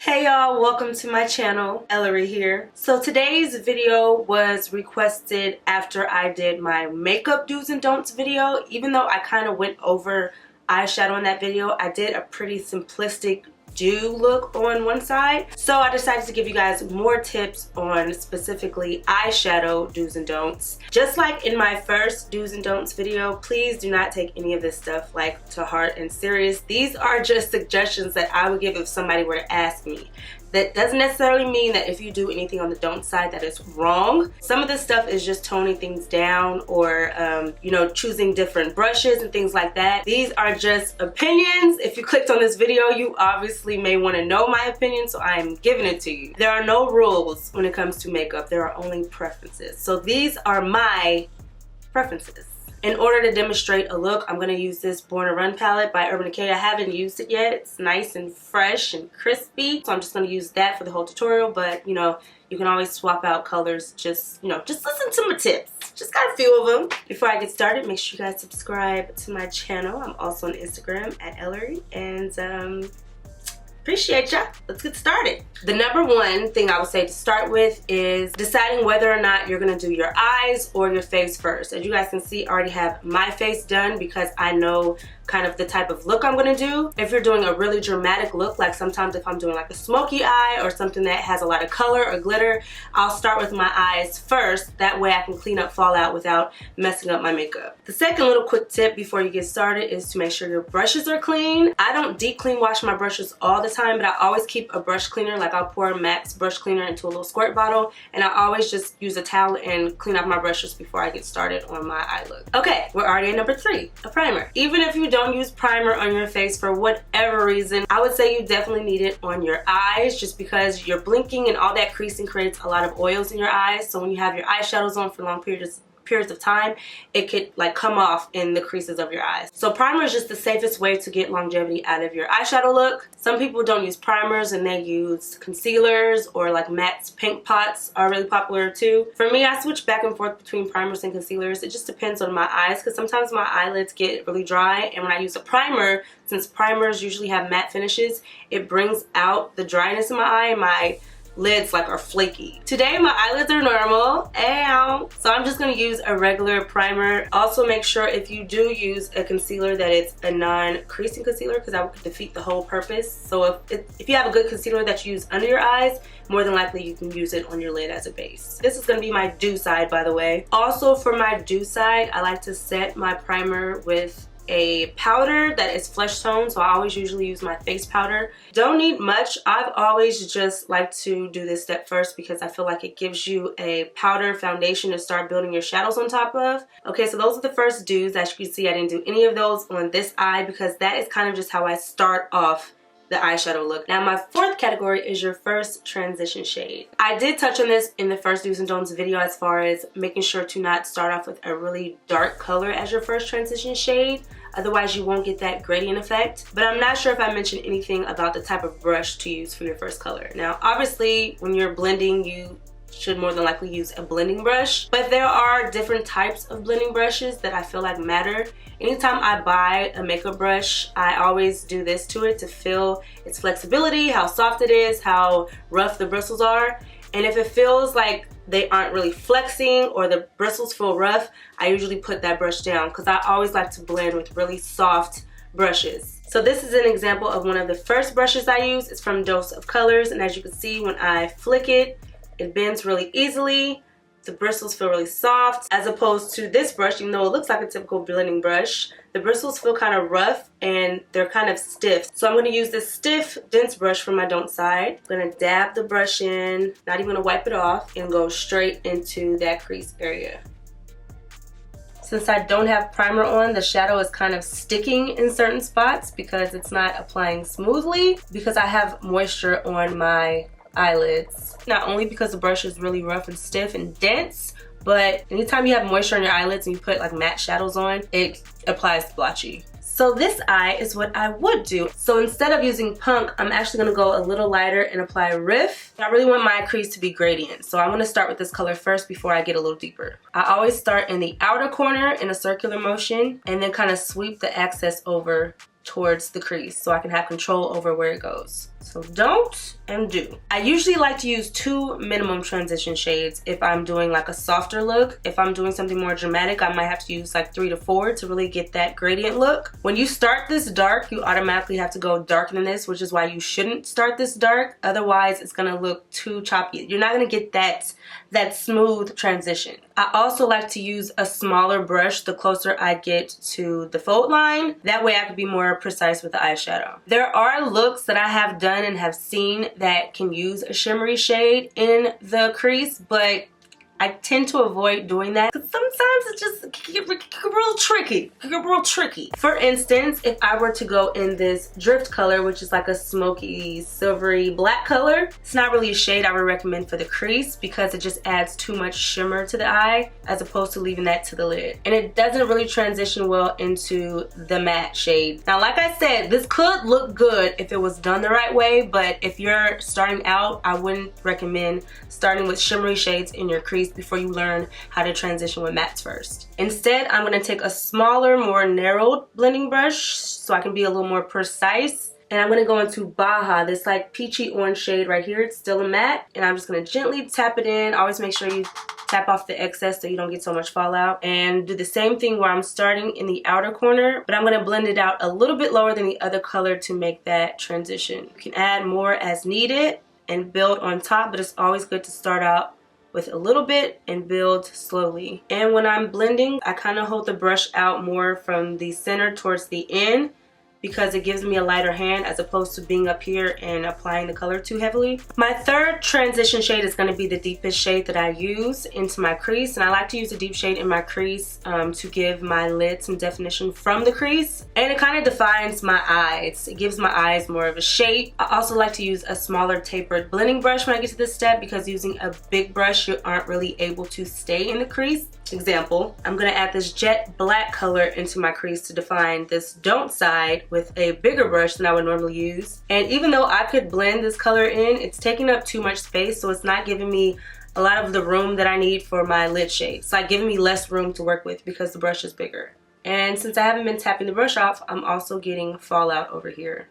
Hey y'all, welcome to my channel. Ellarie here. So today's video was requested after I did my makeup do's and don'ts video. Even though I kind of went over eyeshadow in that video, I did a pretty simplistic do look on one side. So I decided to give you guys more tips on specifically eyeshadow do's and don'ts. Just like in my first do's and don'ts video, please do not take any of this stuff like to heart and serious. These are just suggestions that I would give if somebody were to ask me. That doesn't necessarily mean that if you do anything on the don't side that it's wrong. Some of this stuff is just toning things down or, choosing different brushes and things like that. These are just opinions. If you clicked on this video, you obviously may want to know my opinion, so I'm giving it to you. There are no rules when it comes to makeup. There are only preferences. So these are my preferences. In order to demonstrate a look, I'm going to use this Born to Run palette by Urban Decay. I haven't used it yet. It's nice and fresh and crispy. So I'm just going to use that for the whole tutorial. But, you can always swap out colors. Just listen to my tips. Just got a few of them. Before I get started, make sure you guys subscribe to my channel. I'm also on Instagram at Ellarie. And, appreciate ya. Let's get started. The number one thing I would say to start with is deciding whether or not you're gonna do your eyes or your face first. As you guys can see, I already have my face done because I know kind of the type of look I'm gonna do. If you're doing a really dramatic look, like sometimes if I'm doing like a smoky eye or something that has a lot of color or glitter, I'll start with my eyes first. That way I can clean up fallout without messing up my makeup. The second little quick tip before you get started is to make sure your brushes are clean. I don't deep clean wash my brushes all the time, but I always keep a brush cleaner. Like I'll pour Max brush cleaner into a little squirt bottle, and I always just use a towel and clean off my brushes before I get started on my eye look. Okay, we're already at number 3, a primer. Even if you don't use primer on your face for whatever reason, I would say you definitely need it on your eyes, just because you're blinking and all that creasing creates a lot of oils in your eyes. So when you have your eyeshadows on for long periods of time, it could like come off in the creases of your eyes. So primer is just the safest way to get longevity out of your eyeshadow look. Some people don't use primers and they use concealers, or like Matt's pink pots are really popular too. For me, I switch back and forth between primers and concealers. It just depends on my eyes, because sometimes my eyelids get really dry, and when I use a primer, since primers usually have matte finishes, it brings out the dryness in my eye and my lids like are flaky. Today my eyelids are normal. Ow. So I'm just going to use a regular primer. Also make sure if you do use a concealer that it's a non-creasing concealer, because that would defeat the whole purpose. So if you have a good concealer that you use under your eyes, more than likely you can use it on your lid as a base. This is going to be my do side, by the way. Also for my do side, I like to set my primer with a powder that is flesh tone, so I always usually use my face powder. Don't need much. I've always just liked to do this step first because I feel like it gives you a powder foundation to start building your shadows on top of. Okay, so those are the first do's. As you can see, I didn't do any of those on this eye because that is kind of just how I start off the eyeshadow look. Now my fourth category is your first transition shade. I did touch on this in the first do's and don'ts video as far as making sure to not start off with a really dark color as your first transition shade. Otherwise you won't get that gradient effect. But I'm not sure if I mentioned anything about the type of brush to use for your first color. Now obviously when you're blending, you should more than likely use a blending brush, but there are different types of blending brushes that I feel like matter. Anytime I buy a makeup brush, I always do this to it to feel its flexibility, how soft it is, how rough the bristles are. And if it feels like they aren't really flexing or the bristles feel rough, I usually put that brush down, because I always like to blend with really soft brushes. So this is an example of one of the first brushes I use. It's from Dose of Colors, and as you can see, when I flick it, it bends really easily. The bristles feel really soft, as opposed to this brush. Even though it looks like a typical blending brush, the bristles feel kind of rough and they're kind of stiff. So I'm going to use this stiff, dense brush from my don't side. I'm going to dab the brush in, not even going to wipe it off, and go straight into that crease area. Since I don't have primer on, the shadow is kind of sticking in certain spots because it's not applying smoothly, because I have moisture on my eyelids. Not only because the brush is really rough and stiff and dense, but anytime you have moisture on your eyelids and you put like matte shadows on, it applies blotchy. So this eye is what I would do. So instead of using Punk, I'm actually gonna go a little lighter and apply Riff. I really want my crease to be gradient, so I'm gonna start with this color first before I get a little deeper. I always start in the outer corner in a circular motion and then kind of sweep the excess over towards the crease so I can have control over where it goes. So don't and do. I usually like to use 2 minimum transition shades if I'm doing like a softer look. If I'm doing something more dramatic, I might have to use like 3 to 4 to really get that gradient look. When you start this dark, you automatically have to go darker than this, which is why you shouldn't start this dark. Otherwise, it's gonna look too choppy. You're not gonna get that smooth transition. I also like to use a smaller brush the closer I get to the fold line. That way I can be more precise with the eyeshadow. There are looks that I have done and have seen that can use a shimmery shade in the crease, but I tend to avoid doing that because sometimes it just get real tricky. For instance, if I were to go in this drift color, which is like a smoky silvery black color, it's not really a shade I would recommend for the crease because it just adds too much shimmer to the eye as opposed to leaving that to the lid. And it doesn't really transition well into the matte shade. Now, like I said, this could look good if it was done the right way, but if you're starting out, I wouldn't recommend starting with shimmery shades in your crease before you learn how to transition with mattes first. Instead, I'm going to take a smaller, more narrowed blending brush so I can be a little more precise. And I'm going to go into Baja, this like peachy orange shade right here. It's still a matte. And I'm just going to gently tap it in. Always make sure you tap off the excess so you don't get so much fallout. And do the same thing where I'm starting in the outer corner, but I'm going to blend it out a little bit lower than the other color to make that transition. You can add more as needed and build on top, but it's always good to start out with a little bit and build slowly. And when I'm blending, I kind of hold the brush out more from the center towards the end because it gives me a lighter hand as opposed to being up here and applying the color too heavily. My third transition shade is going to be the deepest shade that I use into my crease, and I like to use a deep shade in my crease to give my lid some definition from the crease, and it kind of defines my eyes. It gives my eyes more of a shape. I also like to use a smaller tapered blending brush when I get to this step because using a big brush you aren't really able to stay in the crease. Example, I'm going to add this jet black color into my crease to define this don't side with a bigger brush than I would normally use. And even though I could blend this color in, it's taking up too much space, so it's not giving me a lot of the room that I need for my lid shade. It's like giving me less room to work with because the brush is bigger. And since I haven't been tapping the brush off, I'm also getting fallout over here.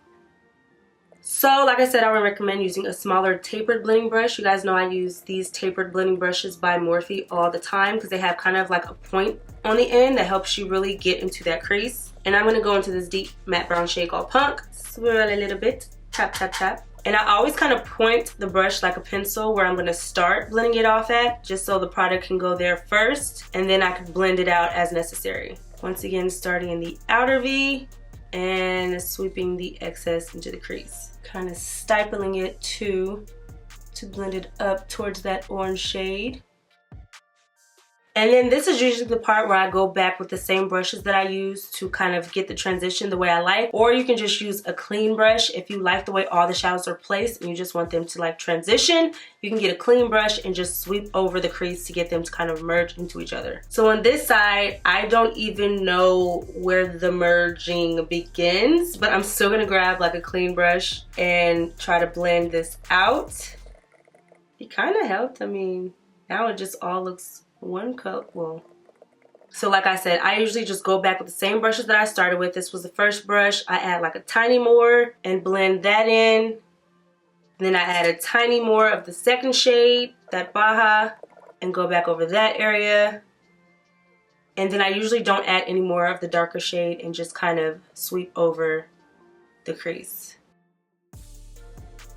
So like I said, I would recommend using a smaller tapered blending brush. You guys know I use these tapered blending brushes by Morphe all the time because they have kind of like a point on the end that helps you really get into that crease. And I'm going to go into this deep matte brown shade called Punk. Swirl a little bit, tap, tap, tap. And I always kind of point the brush like a pencil where I'm going to start blending it off at, just so the product can go there first, and then I can blend it out as necessary. Once again, starting in the outer V and sweeping the excess into the crease. Kind of stippling it to blend it up towards that orange shade. And then this is usually the part where I go back with the same brushes that I use to kind of get the transition the way I like. Or you can just use a clean brush if you like the way all the shadows are placed and you just want them to like transition. You can get a clean brush and just sweep over the crease to get them to kind of merge into each other. So on this side, I don't even know where the merging begins, but I'm still gonna grab like a clean brush and try to blend this out. It kind of helped. I mean, now it just all looks one color. Well, so like I said, I usually just go back with the same brushes that I started with. This was the first brush. I add like a tiny more and blend that in. And then I add a tiny more of the second shade, that Baja, and go back over that area. And then I usually don't add any more of the darker shade and just kind of sweep over the crease.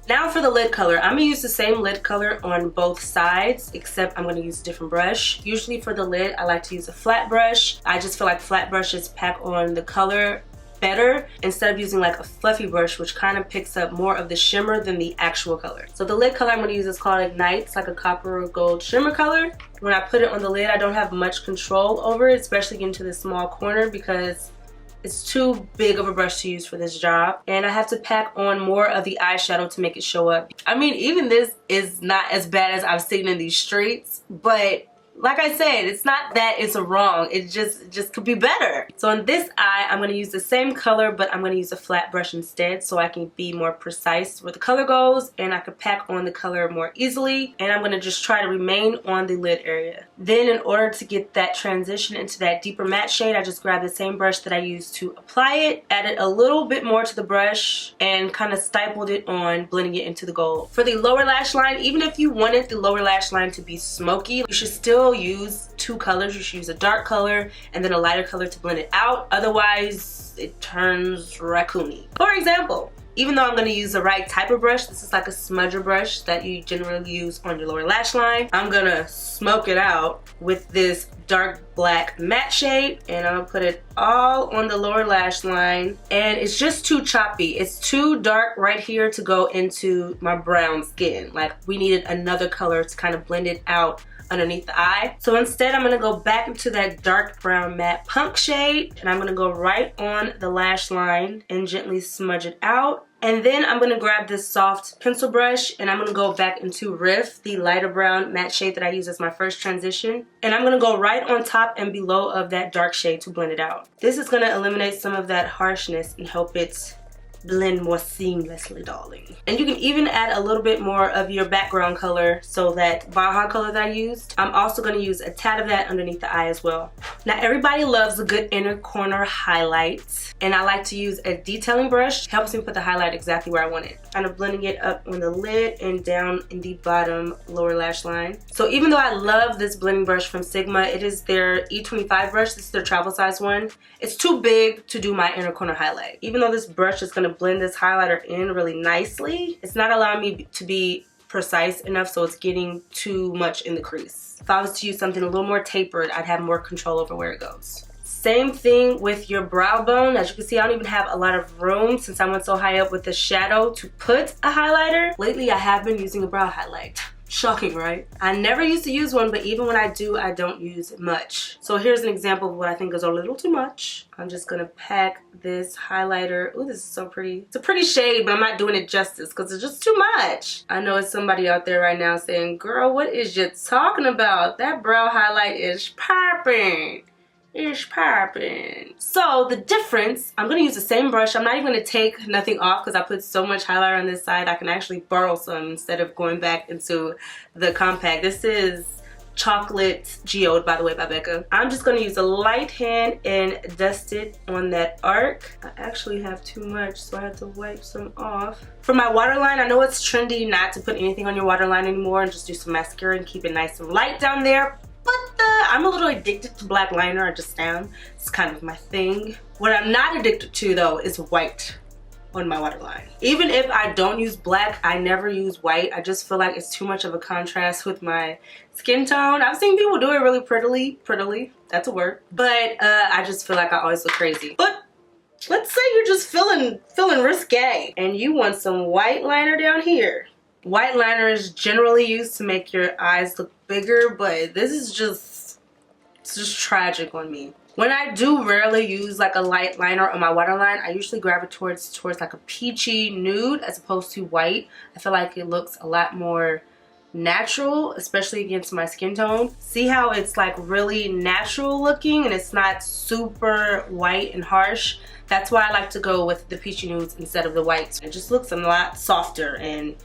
Now for the lid color, I'm going to use the same lid color on both sides, except I'm going to use a different brush. Usually for the lid, I like to use a flat brush. I just feel like flat brushes pack on the color better instead of using like a fluffy brush, which kind of picks up more of the shimmer than the actual color. So the lid color I'm going to use is called Ignite. It's like a copper or gold shimmer color. When I put it on the lid, I don't have much control over it, especially into the small corner because it's too big of a brush to use for this job. And I have to pack on more of the eyeshadow to make it show up. I mean, even this is not as bad as I've seen in these streets, but like I said, it's not that it's wrong. It just could be better. So on this eye, I'm going to use the same color, but I'm going to use a flat brush instead so I can be more precise where the color goes and I can pack on the color more easily. And I'm going to just try to remain on the lid area. Then in order to get that transition into that deeper matte shade, I just grabbed the same brush that I used to apply it, added a little bit more to the brush, and kind of stippled it on, blending it into the gold. For the lower lash line, even if you wanted the lower lash line to be smoky, you should still use two colors. You should use a dark color and then a lighter color to blend it out. Otherwise, it turns raccoony. For example, even though I'm going to use the right type of brush, this is like a smudger brush that you generally use on your lower lash line. I'm going to smoke it out with this dark black matte shade, and I'm going to put it all on the lower lash line. And it's just too choppy. It's too dark right here to go into my brown skin. Like, we needed another color to kind of blend it out underneath the eye. So instead, I'm going to go back into that dark brown matte punk shade, and I'm going to go right on the lash line and gently smudge it out. And then I'm going to grab this soft pencil brush and I'm going to go back into Riff, the lighter brown matte shade that I use as my first transition. And I'm going to go right on top and below of that dark shade to blend it out. This is going to eliminate some of that harshness and help it blend more seamlessly, darling. And you can even add a little bit more of your background color, so that Baja color that I used, I'm also going to use a tad of that underneath the eye as well. Now, everybody loves a good inner corner highlight, and I like to use a detailing brush. It helps me put the highlight exactly where I want it. Kind of blending it up on the lid and down in the bottom lower lash line. So even though I love this blending brush from Sigma, it is their E25 brush. This is their travel size one. It's too big to do my inner corner highlight. Even though this brush is going to blend this highlighter in really nicely, it's not allowing me to be precise enough, so it's getting too much in the crease. If I was to use something a little more tapered, I'd have more control over where it goes. Same thing with your brow bone. As you can see, I don't even have a lot of room since I went so high up with the shadow to put a highlighter. Lately, I have been using a brow highlight. Shocking, right? I never used to use one, but even when I do, I don't use it much. So here's an example of what I think is a little too much. I'm just gonna pack this highlighter. Oh, this is so pretty. It's a pretty shade, but I'm not doing it justice because it's just too much. I know it's somebody out there right now saying, girl, what is you talking about? That brow highlight is popping. It's popping. So the difference, I'm gonna use the same brush. I'm not even gonna take nothing off because I put so much highlighter on this side. I can actually borrow some instead of going back into the compact. This is Chocolate Geode, by the way, by Becca. I'm just gonna use a light hand and dust it on that arc. I actually have too much, so I have to wipe some off. For my waterline, I know it's trendy not to put anything on your waterline anymore and just do some mascara and keep it nice and light down there. But I'm a little addicted to black liner. I just am. It's kind of my thing. What I'm not addicted to though is white on my waterline. Even if I don't use black, I never use white. I just feel like it's too much of a contrast with my skin tone. I've seen people do it really prettily, that's a word. But I just feel like I always look crazy. But let's say you're just feeling risque and you want some white liner down here. White liner is generally used to make your eyes look bigger, but this is just, it's just tragic on me. When I do rarely use like a light liner on my waterline, I usually gravitate towards like a peachy nude as opposed to white. I feel like it looks a lot more natural, especially against my skin tone. See how it's like really natural looking and it's not super white and harsh? That's why I like to go with the peachy nudes instead of the whites. It just looks a lot softer and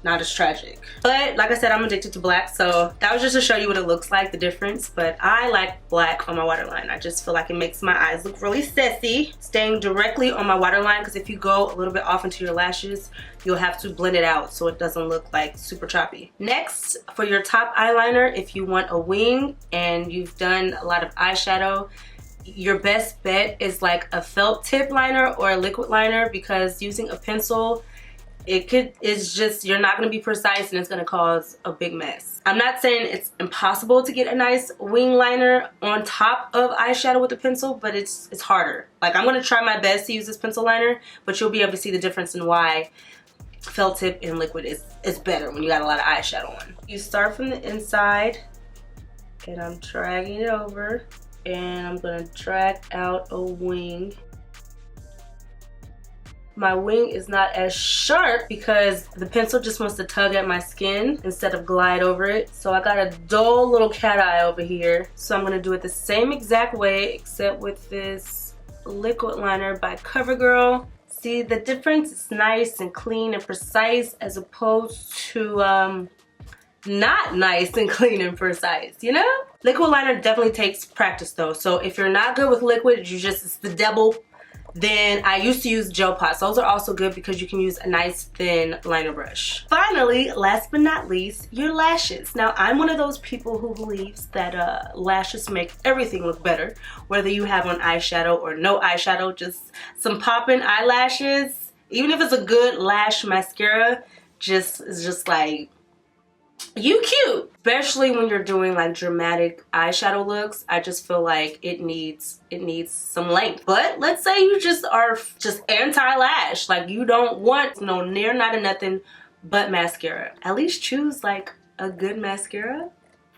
not as tragic. But like I said, I'm addicted to black, so that was just to show you what it looks like, the difference. But I like black on my waterline. I just feel like it makes my eyes look really sassy. Staying directly on my waterline, because if you go a little bit off into your lashes, you'll have to blend it out so it doesn't look like super choppy. Next, for your top eyeliner, if you want a wing and you've done a lot of eyeshadow, your best bet is like a felt tip liner or a liquid liner, because using a pencil, it's just, you're not going to be precise and it's going to cause a big mess. I'm not saying it's impossible to get a nice wing liner on top of eyeshadow with a pencil, but it's harder. Like, I'm going to try my best to use this pencil liner, but you'll be able to see the difference in why felt tip and liquid is better when you got a lot of eyeshadow on. You start from the inside and I'm dragging it over, and I'm going to drag out a wing. my wing is not as sharp because the pencil just wants to tug at my skin instead of glide over it. So I got a dull little cat eye over here. So I'm gonna do it the same exact way except with this liquid liner by CoverGirl. See the difference? It's nice and clean and precise as opposed to not nice and clean and precise, you know? Liquid liner definitely takes practice though. So if you're not good with liquid, it's the devil. Then I used to use gel pots. Those are also good because you can use a nice thin liner brush. Finally, last but not least, your lashes. Now, I'm one of those people who believes that lashes make everything look better. Whether you have on eyeshadow or no eyeshadow, just some popping eyelashes. Even if it's a good lash mascara, it's just like, you cute. Especially when you're doing like dramatic eyeshadow looks, I just feel like it needs some length. But let's say you just are anti-lash, like you don't want no near not a nothing but mascara. At least choose like a good mascara,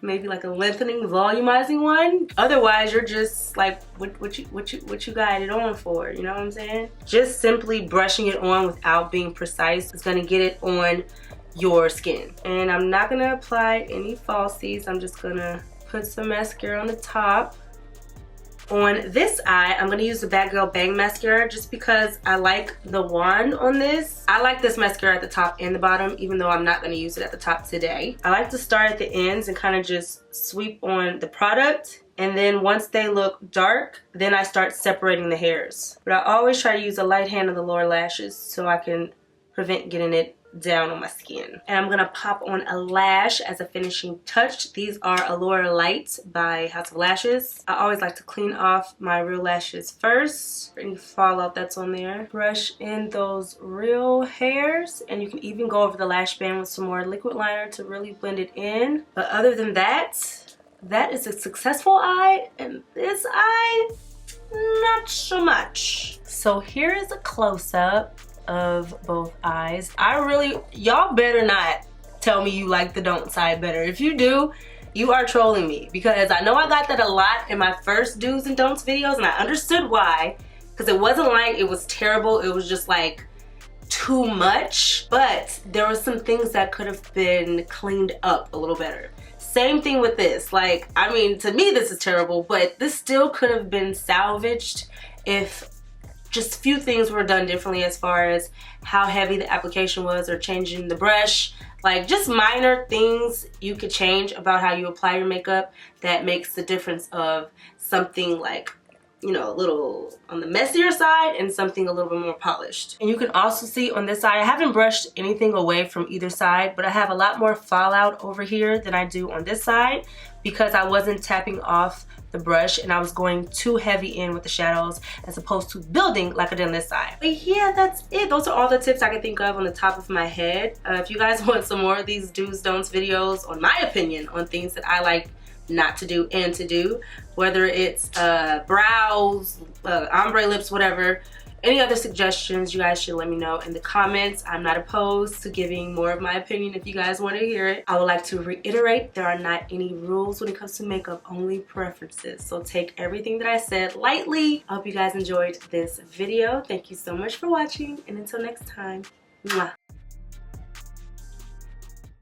maybe like a lengthening, volumizing one. Otherwise, you're just like, what you got it on for? You know what I'm saying? Just simply brushing it on without being precise is gonna get it on your skin. And I'm not gonna apply any falsies. I'm just gonna put some mascara on the top. On this eye, I'm gonna use the Bad Girl Bang mascara just because I like the wand on this. I like this mascara at the top and the bottom, even though I'm not gonna use it at the top today. I like to start at the ends and kind of just sweep on the product. And then once they look dark, then I start separating the hairs. But I always try to use a light hand on the lower lashes so I can prevent getting it down on my skin. And I'm gonna pop on a lash as a finishing touch. These are Allure Light by House of Lashes. I always like to clean off my real lashes first for any fallout that's on there. Brush in those real hairs, and you can even go over the lash band with some more liquid liner to really blend it in. But other than that, that is a successful eye, and this eye, not so much. So here is a close-up of both eyes. Y'all better not tell me you like the don't side better. If you do, you are trolling me, because I know I got that a lot in my first do's and don'ts videos, and I understood why, because it wasn't like it was terrible, it was just like too much. But there were some things that could have been cleaned up a little better. Same thing with this. Like, I mean, to me this is terrible, but this still could have been salvaged if just a few things were done differently as far as how heavy the application was or changing the brush. Like, just minor things you could change about how you apply your makeup that makes the difference of something like, you know, a little on the messier side and something a little bit more polished. And you can also see on this side, I haven't brushed anything away from either side, but I have a lot more fallout over here than I do on this side because I wasn't tapping off the brush and I was going too heavy in with the shadows as opposed to building like I did on this side. But yeah, that's it. Those are all the tips I can think of on the top of my head. If you guys want some more of these do's, don'ts videos on my opinion on things that I like not to do and to do, whether it's brows, ombre lips, whatever, any other suggestions, you guys should let me know in the comments. I'm not opposed to giving more of my opinion if you guys want to hear it. I would like to reiterate, there are not any rules when it comes to makeup, only preferences. So take everything that I said lightly. I hope you guys enjoyed this video. Thank you so much for watching, and until next time, mwah.